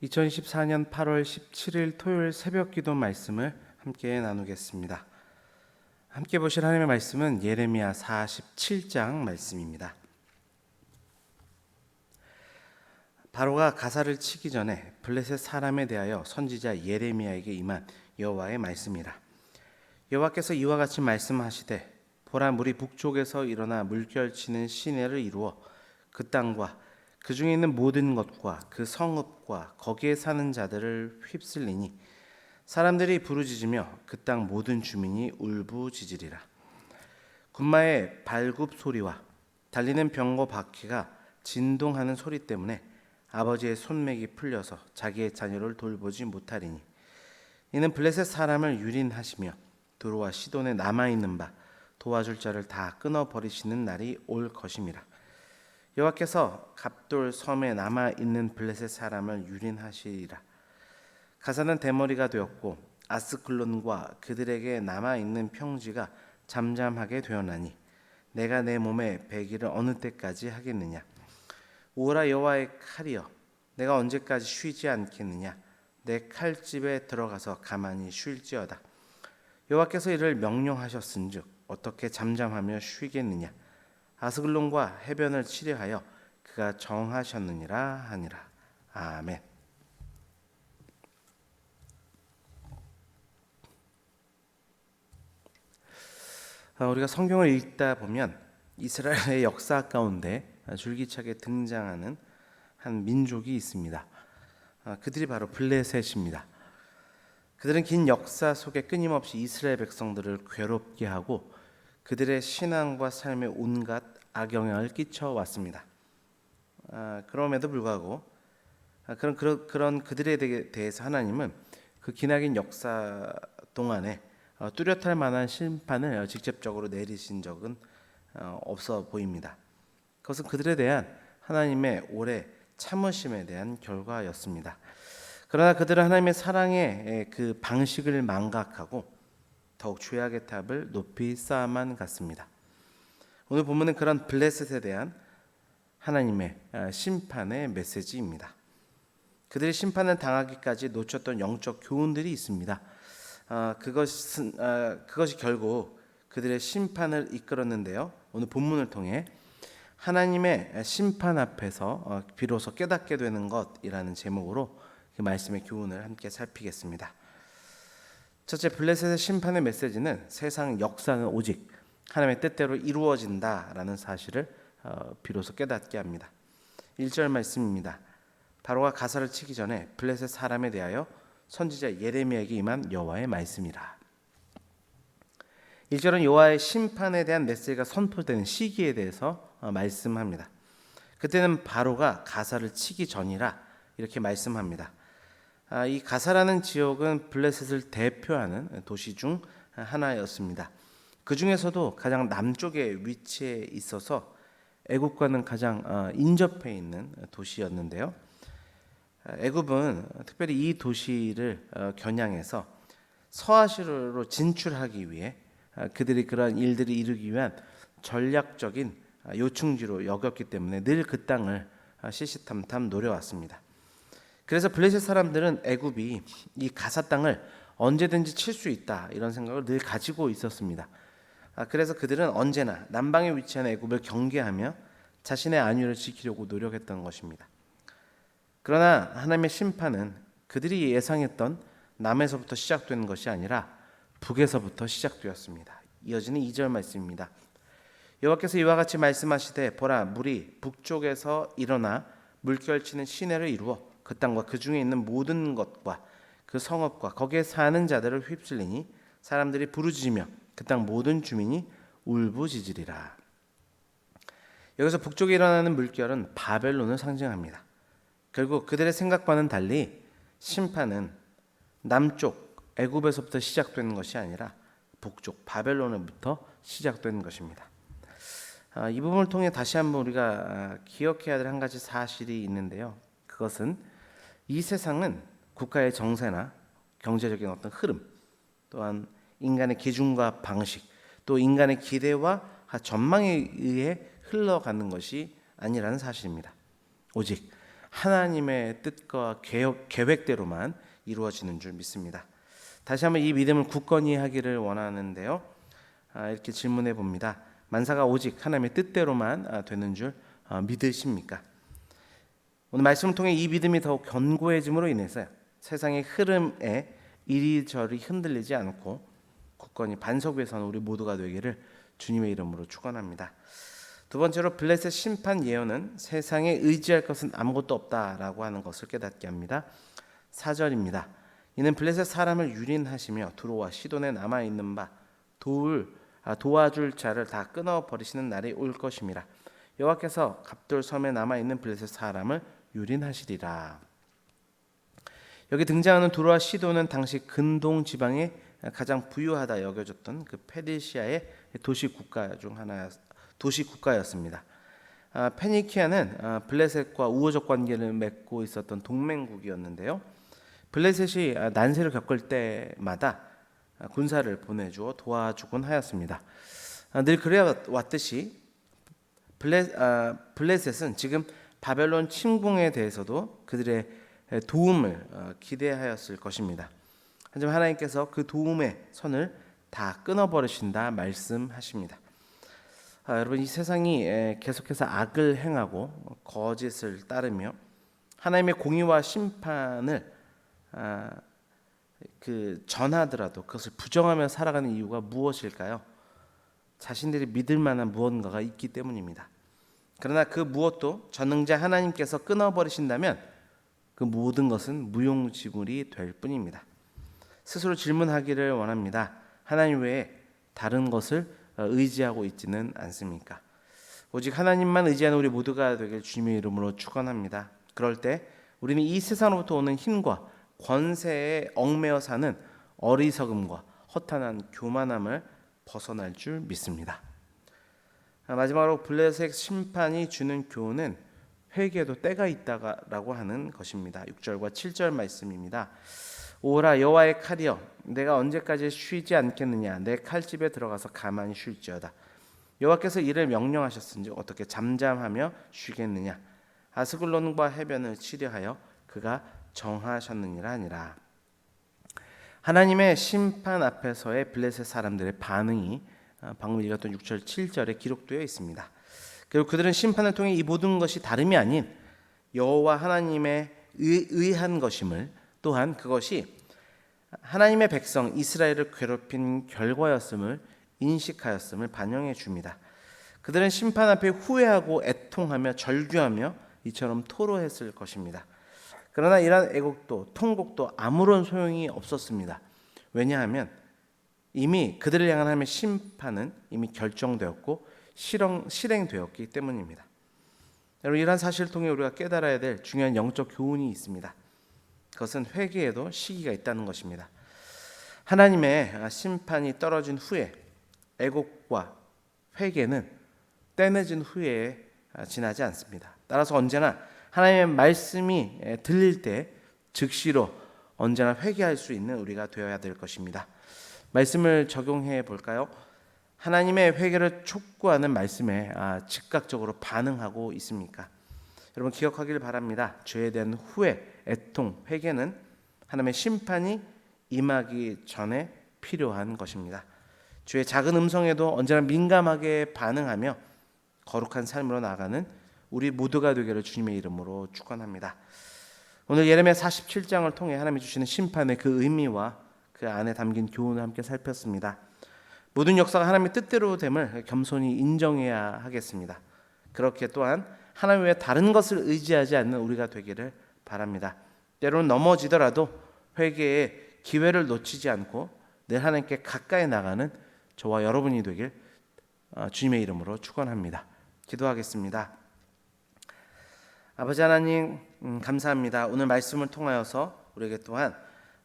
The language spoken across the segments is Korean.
2024년 8월 17일 토요일 새벽 기도 말씀을 함께 나누겠습니다. 함께 보실 하나님의 말씀은 예레미야 47장 말씀입니다. 바로가 가사를 치기 전에 블레셋 사람에 대하여 선지자 예레미야에게 임한 여호와의 말씀이라. 여호와께서 이와 같이 말씀하시되, 보라, 물이 북쪽에서 일어나 물결치는 시내를 이루어 그 땅과 그 중에 있는 모든 것과 그 성읍과 거기에 사는 자들을 휩쓸리니 사람들이 부르짖으며 그 땅 모든 주민이 울부짖으리라. 군마의 발굽 소리와 달리는 병거 바퀴가 진동하는 소리 때문에 아버지의 손맥이 풀려서 자기의 자녀를 돌보지 못하리니, 이는 블레셋 사람을 유린하시며 두로와 시돈에 남아있는 바 도와줄 자를 다 끊어버리시는 날이 올 것임이라. 여호와께서 갑돌 섬에 남아있는 블레셋 사람을 유린하시리라. 가사는 대머리가 되었고 아스클론과 그들에게 남아있는 평지가 잠잠하게 되었나니 내가 내 몸에 배기를 어느 때까지 하겠느냐. 오라 여호와의 칼이여, 내가 언제까지 쉬지 않겠느냐. 내 칼집에 들어가서 가만히 쉴지어다. 여호와께서 이를 명령하셨은즉 어떻게 잠잠하며 쉬겠느냐. 아스글론과 해변을 치려하여 그가 정하셨느니라 하니라. 아멘. 우리가 성경을 읽다 보면 이스라엘의 역사 가운데 줄기차게 등장하는 한 민족이 있습니다. 그들이 바로 블레셋입니다. 그들은 긴 역사 속에 끊임없이 이스라엘 백성들을 괴롭게 하고 그들의 신앙과 삶에 온갖 악영향을 끼쳐왔습니다. 그럼에도 불구하고 그런 그들에 대해서 하나님은 그 기나긴 역사 동안에 뚜렷할 만한 심판을 직접적으로 내리신 적은 없어 보입니다. 그것은 그들에 대한 하나님의 오래 참으심에 대한 결과였습니다. 그러나 그들은 하나님의 사랑의 그 방식을 망각하고 더욱 죄악의 탑을 높이 쌓아만 갔습니다. 오늘 본문은 그런 블레셋에 대한 하나님의 심판의 메시지입니다. 그들이 심판을 당하기까지 놓쳤던 영적 교훈들이 있습니다. 그것이 결국 그들의 심판을 이끌었는데요. 오늘 본문을 통해 하나님의 심판 앞에서 비로소 깨닫게 되는 것이라는 제목으로 그 말씀의 교훈을 함께 살피겠습니다. 첫째, 블레셋의 심판의 메시지는 세상 역사는 오직 하나님의 뜻대로 이루어진다라는 사실을 비로소 깨닫게 합니다. 1절 말씀입니다. 바로가 가사를 치기 전에 블레셋 사람에 대하여 선지자 예레미야에게 임한 여호와의 말씀이라. 1절은 여호와의 심판에 대한 메시지가 선포되는 시기에 대해서 말씀합니다. 그때는 바로가 가사를 치기 전이라 이렇게 말씀합니다. 이 가사라는 지역은 블레셋을 대표하는 도시 중 하나였습니다. 그 중에서도 가장 남쪽에 위치해 있어서 애굽과는 가장 인접해 있는 도시였는데요. 애굽은 특별히 이 도시를 겨냥해서 서아시아로 진출하기 위해 그들이 그러한 일들을 이루기 위한 전략적인 요충지로 여겼기 때문에 늘 그 땅을 시시탐탐 노려왔습니다. 그래서 블레셋 사람들은 애굽이 이 가사 땅을 언제든지 칠 수 있다 이런 생각을 늘 가지고 있었습니다. 그래서 그들은 언제나 남방에 위치한 애굽을 경계하며 자신의 안위를 지키려고 노력했던 것입니다. 그러나 하나님의 심판은 그들이 예상했던 남에서부터 시작되는 것이 아니라 북에서부터 시작되었습니다. 이어지는 2절 말씀입니다. 여호와께서 이와 같이 말씀하시되, 보라, 물이 북쪽에서 일어나 물결치는 시내를 이루어 그 땅과 그 중에 있는 모든 것과 그 성읍과 거기에 사는 자들을 휩쓸리니 사람들이 부르짖으며 그 땅 모든 주민이 울부짖으리라. 여기서 북쪽에 일어나는 물결은 바벨론을 상징합니다. 결국 그들의 생각과는 달리 심판은 남쪽 애굽에서부터 시작되는 것이 아니라 북쪽 바벨론으로부터 시작되는 것입니다. 이 부분을 통해 다시 한번 우리가 기억해야 될 한 가지 사실이 있는데요. 그것은 이 세상은 국가의 정세나 경제적인 어떤 흐름, 또한 인간의 기준과 방식, 또 인간의 기대와 전망에 의해 흘러가는 것이 아니라는 사실입니다. 오직 하나님의 뜻과 계획대로만 이루어지는 줄 믿습니다. 다시 한번 이 믿음을 굳건히 하기를 원하는데요. 이렇게 질문해 봅니다. 만사가 오직 하나님의 뜻대로만 되는 줄 믿으십니까? 오늘 말씀을 통해 이 믿음이 더욱 견고해짐으로 인해서 세상의 흐름에 이리저리 흔들리지 않고 굳건히 반석 위에 서는 우리 모두가 되기를 주님의 이름으로 축원합니다. 두 번째로 블레셋 심판 예언은 세상에 의지할 것은 아무것도 없다라고 하는 것을 깨닫게 합니다. 4절입니다. 이는 블레셋 사람을 유린하시며 두로와 시돈에 남아있는 바 도와줄 자를 다 끊어버리시는 날이 올 것임이라. 여호와께서 갑돌 섬에 남아있는 블레셋 사람을 유린하시리라. 여기 등장하는 두로와 시돈은 당시 근동 지방의 가장 부유하다 여겨졌던 그 페르시아의 도시 국가였습니다. 페니키아는 블레셋과 우호적 관계를 맺고 있었던 동맹국이었는데요. 블레셋이 난세를 겪을 때마다 군사를 보내주어 도와주곤 하였습니다. 늘 그래왔듯이 블레셋은 지금 바벨론 침공에 대해서도 그들의 도움을 기대하였을 것입니다. 하지만 하나님께서 그 도움의 선을 다 끊어버리신다 말씀하십니다. 여러분, 이 세상이 계속해서 악을 행하고 거짓을 따르며 하나님의 공의와 심판을 전하더라도 그것을 부정하며 살아가는 이유가 무엇일까요? 자신들이 믿을 만한 무언가가 있기 때문입니다. 그러나 그 무엇도 전능자 하나님께서 끊어버리신다면 그 모든 것은 무용지물이 될 뿐입니다. 스스로 질문하기를 원합니다. 하나님 외에 다른 것을 의지하고 있지는 않습니까? 오직 하나님만 의지하는 우리 모두가 되길 주님의 이름으로 축원합니다. 그럴 때 우리는 이 세상으로부터 오는 힘과 권세에 얽매여 사는 어리석음과 허탄한 교만함을 벗어날 줄 믿습니다. 마지막으로 블레셋 심판이 주는 교훈은 회개에도 때가 있다라고 하는 것입니다. 6절과 7절 말씀입니다. 오라 여호와의 칼이여, 내가 언제까지 쉬지 않겠느냐? 내 칼집에 들어가서 가만히 쉴지어다. 여호와께서 이를 명령하셨은지 어떻게 잠잠하며 쉬겠느냐? 아스글론과 해변을 치려하여 그가 정하셨느니라 하니라. 하나님의 심판 앞에서의 블레셋 사람들의 반응이 방금 읽었던 6절 7절에 기록되어 있습니다. 그리고 그들은 심판을 통해 이 모든 것이 다름이 아닌 여호와 하나님의 의한 것임을, 또한 그것이 하나님의 백성 이스라엘을 괴롭힌 결과였음을 인식하였음을 반영해 줍니다. 그들은 심판 앞에 후회하고 애통하며 절규하며 이처럼 토로했을 것입니다. 그러나 이러한 애곡도 통곡도 아무런 소용이 없었습니다. 왜냐하면 이미 그들을 향한 하나님의 심판은 이미 결정되었고 실행되었기 때문입니다. 여러분, 이러한 사실을 통해 우리가 깨달아야 될 중요한 영적 교훈이 있습니다. 그것은 회개에도 시기가 있다는 것입니다. 하나님의 심판이 떨어진 후에 애곡과 회개는 때늦은 후에 지나지 않습니다. 따라서 언제나 하나님의 말씀이 들릴 때 즉시로 언제나 회개할 수 있는 우리가 되어야 될 것입니다. 말씀을 적용해 볼까요? 하나님의 회개를 촉구하는 말씀에 즉각적으로 반응하고 있습니까? 여러분, 기억하길 바랍니다. 죄에 대한 후회, 애통, 회개는 하나님의 심판이 임하기 전에 필요한 것입니다. 죄의 작은 음성에도 언제나 민감하게 반응하며 거룩한 삶으로 나아가는 우리 모두가 되기를 주님의 이름으로 축원합니다. 오늘 예레미야 47장을 통해 하나님이 주시는 심판의 그 의미와 그 안에 담긴 교훈을 함께 살폈습니다. 모든 역사가 하나님의 뜻대로 됨을 겸손히 인정해야 하겠습니다. 그렇게 또한 하나님 외에 다른 것을 의지하지 않는 우리가 되기를 바랍니다. 때로는 넘어지더라도 회개의 기회를 놓치지 않고 늘 하나님께 가까이 나가는 저와 여러분이 되길 주님의 이름으로 축원합니다. 기도하겠습니다. 아버지 하나님, 감사합니다. 오늘 말씀을 통하여서 우리에게 또한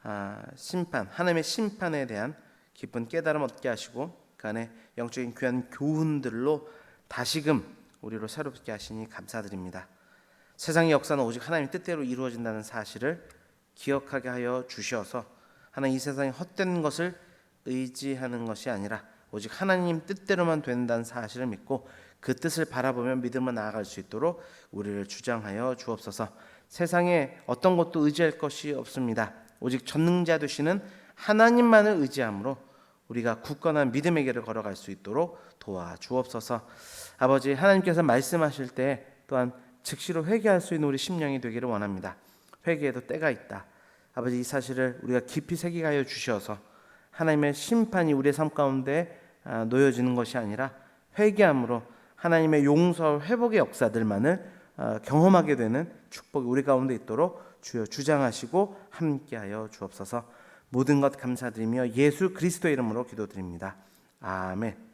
하나님의 심판에 대한 깊은 깨달음 얻게 하시고 그 안에 영적인 귀한 교훈들로 다시금 우리로 새롭게 하시니 감사드립니다. 세상의 역사는 오직 하나님의 뜻대로 이루어진다는 사실을 기억하게 하여 주셔서 하나님, 이 세상에 헛된 것을 의지하는 것이 아니라 오직 하나님 뜻대로만 된다는 사실을 믿고 그 뜻을 바라보며 믿음을 나아갈 수 있도록 우리를 주장하여 주옵소서. 세상에 어떤 것도 의지할 것이 없습니다. 오직 전능자 되시는 하나님만을 의지함으로 우리가 굳건한 믿음의 길을 걸어갈 수 있도록 도와주옵소서. 아버지, 하나님께서 말씀하실 때 또한 즉시로 회개할 수 있는 우리 심령이 되기를 원합니다. 회개에도 때가 있다. 아버지, 이 사실을 우리가 깊이 새기게 주셔서 하나님의 심판이 우리의 삶 가운데 놓여지는 것이 아니라 회개함으로 하나님의 용서 회복의 역사들만을 경험하게 되는 축복이 우리 가운데 있도록 주여 주장하시고 함께하여 주옵소서. 모든 것 감사드리며 예수 그리스도의 이름으로 기도드립니다. 아멘.